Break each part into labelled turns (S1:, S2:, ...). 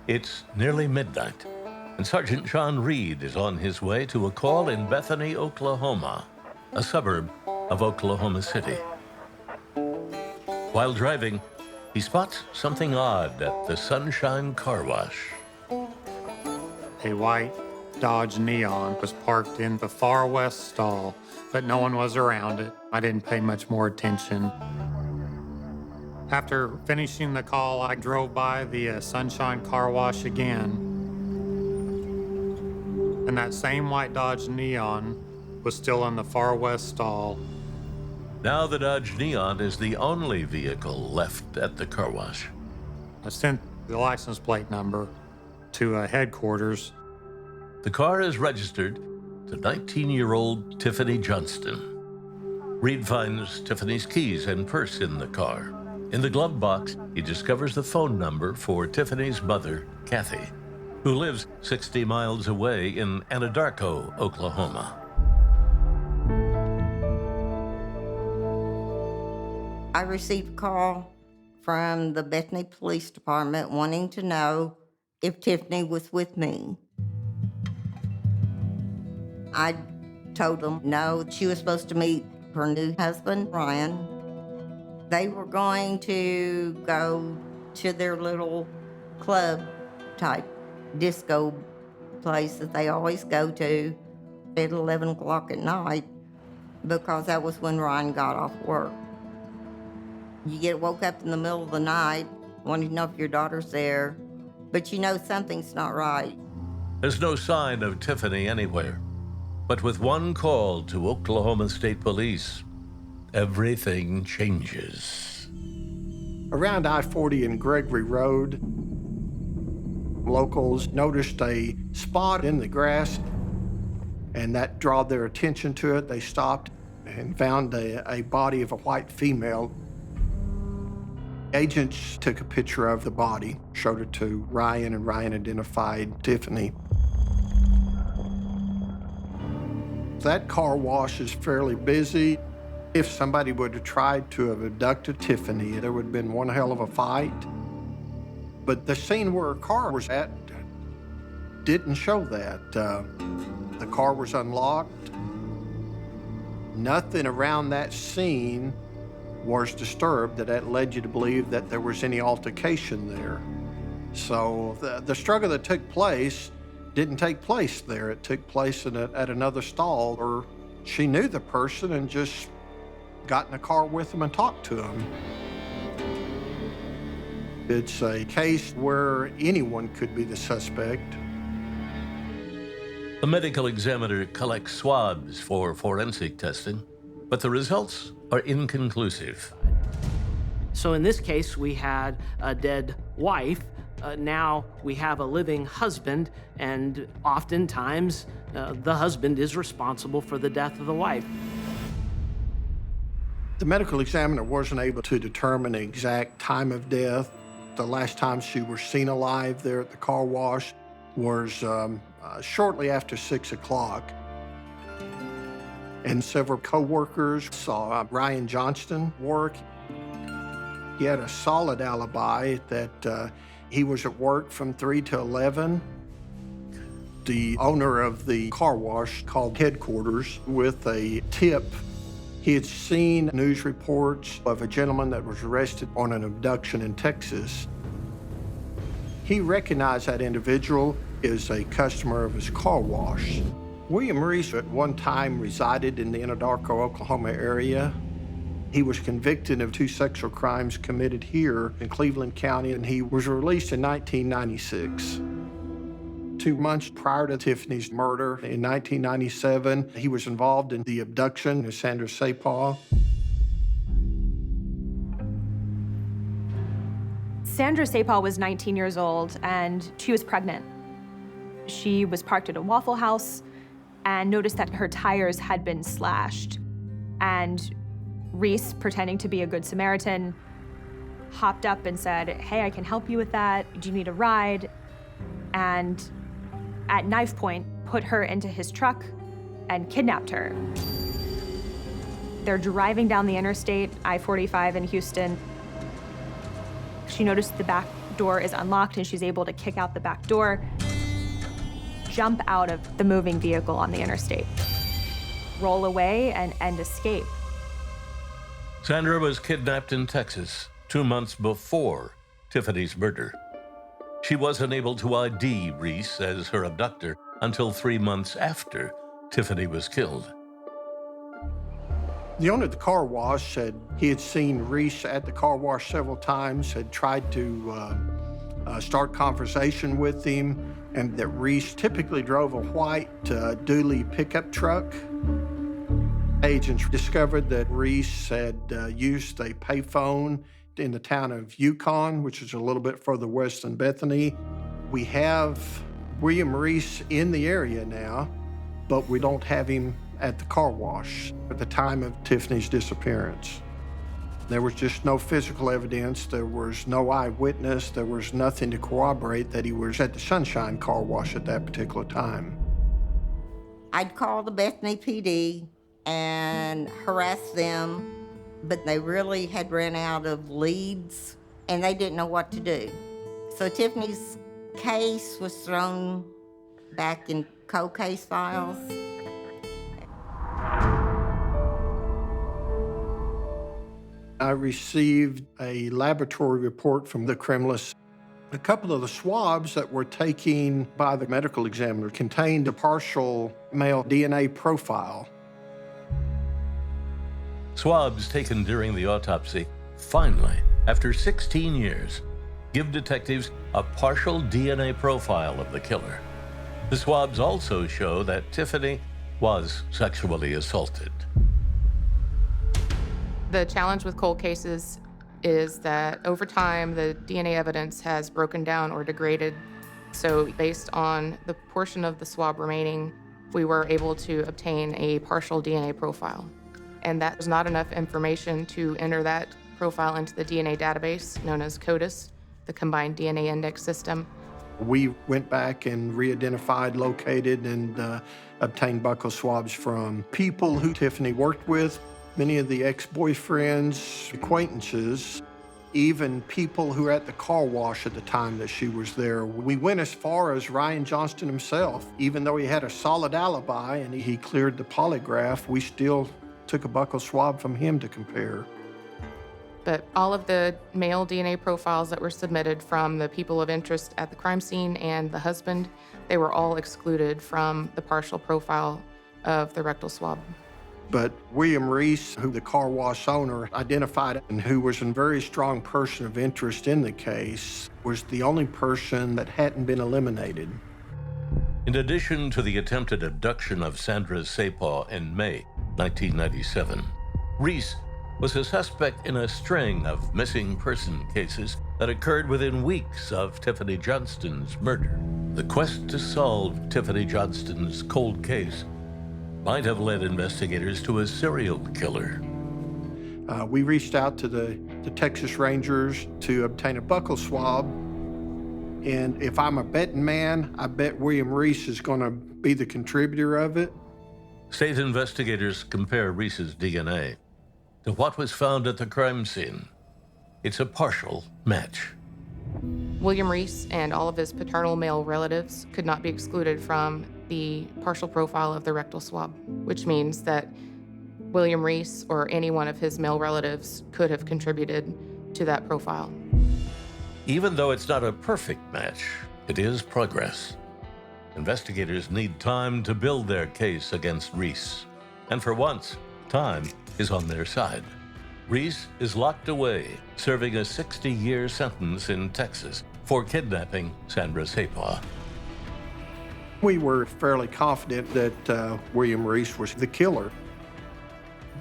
S1: It's nearly midnight, and Sergeant John Reed is on his way to a call in Bethany, Oklahoma, a suburb of Oklahoma City. While driving, he spots something odd at the Sunshine Car Wash.
S2: A white Dodge Neon was parked in the far west stall, but no one was around it. I didn't pay much more attention. After finishing the call, I drove by the Sunshine Car Wash again. And that same white Dodge Neon was still in the far west stall.
S1: Now the Dodge Neon is the only vehicle left at the car wash.
S2: I sent the license plate number to headquarters.
S1: The car is registered to 19-year-old Tiffany Johnston. Reed finds Tiffany's keys and purse in the car. In the glove box, he discovers the phone number for Tiffany's mother, Kathy, who lives 60 miles away in Anadarko, Oklahoma.
S3: I received a call from the Bethany Police Department wanting to know if Tiffany was with me. I told them no, she was supposed to meet her new husband, Ryan. They were going to go to their little club-type disco place that they always go to at 11 o'clock at night because that was when Ryan got off work. You get woke up in the middle of the night wanting to know if your daughter's there, but you know something's not right.
S1: There's no sign of Tiffany anywhere. But with one call to Oklahoma State Police, everything changes.
S4: Around I-40 and Gregory Road, locals noticed a spot in the grass, and that drew their attention to it. They stopped and found a body of a white female. Agents took a picture of the body, showed it to Ryan, and Ryan identified Tiffany. That car wash is fairly busy. If somebody would have tried to have abducted Tiffany, there would have been one hell of a fight. But the scene where her car was at didn't show that. The car was unlocked. Nothing around that scene was disturbed that led you to believe that there was any altercation there. So the struggle that took place didn't take place there. It took place at another stall, or she knew the person and just got in a car with them and talked to them. It's a case where anyone could be the suspect.
S1: The medical examiner collects swabs for forensic testing, but the results are inconclusive.
S5: So in this case, we had a dead wife. Now we have a living husband, and oftentimes the husband is responsible for the death of the wife.
S4: The medical examiner wasn't able to determine the exact time of death. The last time she was seen alive there at the car wash was shortly after 6 o'clock. And several co-workers saw Ryan Johnston work. He had a solid alibi that he was at work from 3 to 11. The owner of the car wash called headquarters with a tip. He had seen news reports of a gentleman that was arrested on an abduction in Texas. He recognized that individual as a customer of his car wash. William Reece at one time resided in the Anadarko, Oklahoma area. He was convicted of 2 sexual crimes committed here in Cleveland County, and he was released in 1996. 2 months prior to Tiffany's murder in 1997, he was involved in the abduction of Sandra Sapal.
S6: Sandra Sapal was 19 years old, and she was pregnant. She was parked at a Waffle House and noticed that her tires had been slashed. And Reece, pretending to be a good Samaritan, hopped up and said, "Hey, I can help you with that. Do you need a ride?" And at knife point, put her into his truck and kidnapped her. They're driving down the interstate, I-45 in Houston. She noticed the back door is unlocked and she's able to kick out the back door, jump out of the moving vehicle on the interstate, roll away, and escape.
S1: Sandra was kidnapped in Texas 2 months before Tiffany's murder. She wasn't able to ID Reece as her abductor until 3 months after Tiffany was killed.
S4: The owner of the car wash said he had seen Reece at the car wash several times, had tried to start conversation with him, and that Reece typically drove a white dually pickup truck. Agents discovered that Reece had used a payphone in the town of Yukon, which is a little bit further west than Bethany. We have William Reece in the area now, but we don't have him at the car wash at the time of Tiffany's disappearance. There was just no physical evidence. There was no eyewitness. There was nothing to corroborate that he was at the Sunshine car wash at that particular time.
S3: I'd call the Bethany PD and harass them, but they really had ran out of leads and they didn't know what to do. So Tiffany's case was thrown back in cold case files.
S4: I received a laboratory report from the criminalist. A couple of the swabs that were taken by the medical examiner contained a partial male DNA profile.
S1: Swabs taken during the autopsy finally, after 16 years, give detectives a partial DNA profile of the killer. The swabs also show that Tiffany was sexually assaulted.
S7: The challenge with cold cases is that over time, the DNA evidence has broken down or degraded. So based on the portion of the swab remaining, we were able to obtain a partial DNA profile. And that was not enough information to enter that profile into the DNA database known as CODIS, the Combined DNA Index System.
S4: We went back and re-identified, located, and obtained buccal swabs from people who Tiffany worked with, many of the ex-boyfriends, acquaintances, even people who were at the car wash at the time that she was there. We went as far as Ryan Johnston himself. Even though he had a solid alibi and he cleared the polygraph, we still took a buccal swab from him to compare.
S7: But all of the male DNA profiles that were submitted from the people of interest at the crime scene and the husband, they were all excluded from the partial profile of the rectal swab.
S4: But William Reece, who the car wash owner identified and who was a very strong person of interest in the case, was the only person that hadn't been eliminated.
S1: In addition to the attempted abduction of Sandra Sepaw in May 1997, Reece was a suspect in a string of missing person cases that occurred within weeks of Tiffany Johnston's murder. The quest to solve Tiffany Johnston's cold case might have led investigators to a serial killer.
S4: We reached out to the Texas Rangers to obtain a buccal swab. And if I'm a betting man, I bet William Reece is going to be the contributor of it.
S1: State investigators compare Reece's DNA to what was found at the crime scene. It's a partial match.
S7: William Reece and all of his paternal male relatives could not be excluded from the partial profile of the rectal swab, which means that William Reece or any one of his male relatives could have contributed to that profile.
S1: Even though it's not a perfect match, it is progress. Investigators need time to build their case against Reece. And for once, time is on their side. Reece is locked away, serving a 60-year sentence in Texas for kidnapping Sandra Sepaw.
S4: We were fairly confident that William Reece was the killer,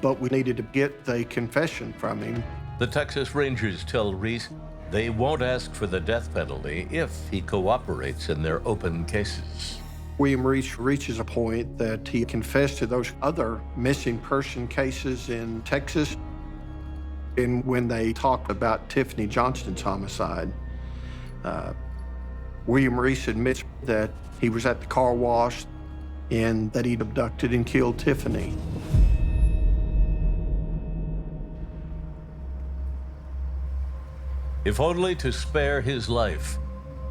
S4: but we needed to get the confession from him.
S1: The Texas Rangers tell Reece they won't ask for the death penalty if he cooperates in their open cases.
S4: William Reece reaches a point that he confessed to those other missing person cases in Texas. And when they talked about Tiffany Johnston's homicide, William Reece admits that he was at the car wash and that he'd abducted and killed Tiffany.
S1: if only to spare his life.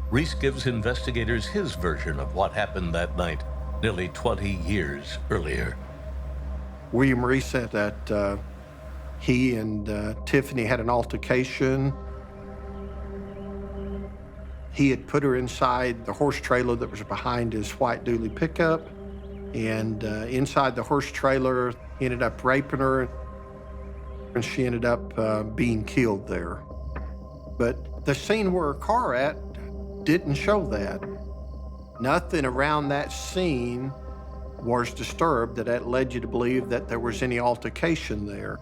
S1: Reece gives investigators his version of what happened that night, nearly 20 years earlier.
S4: William Reece said that he and Tiffany had an altercation. He had put her inside the horse trailer that was behind his white dually pickup, and inside the horse trailer, he ended up raping her, and she ended up being killed there. But the scene where her car at didn't show that. Nothing around that scene was disturbed that led you to believe that there was any altercation there.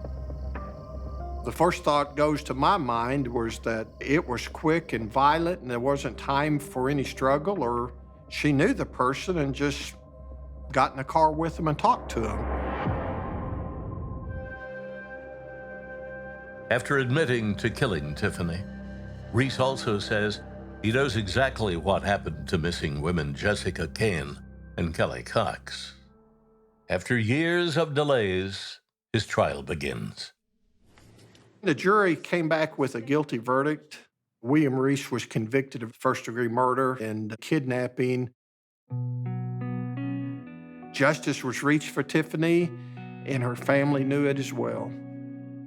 S4: The first thought goes to my mind was that it was quick and violent and there wasn't time for any struggle, or she knew the person and just got in the car with him and talked to him.
S1: After admitting to killing Tiffany, Reece also says he knows exactly what happened to missing women Jessica Kane and Kelly Cox. After years of delays, his trial begins.
S4: The jury came back with a guilty verdict. William Reece was convicted of first-degree murder and kidnapping. Justice was reached for Tiffany, and her family knew it as well.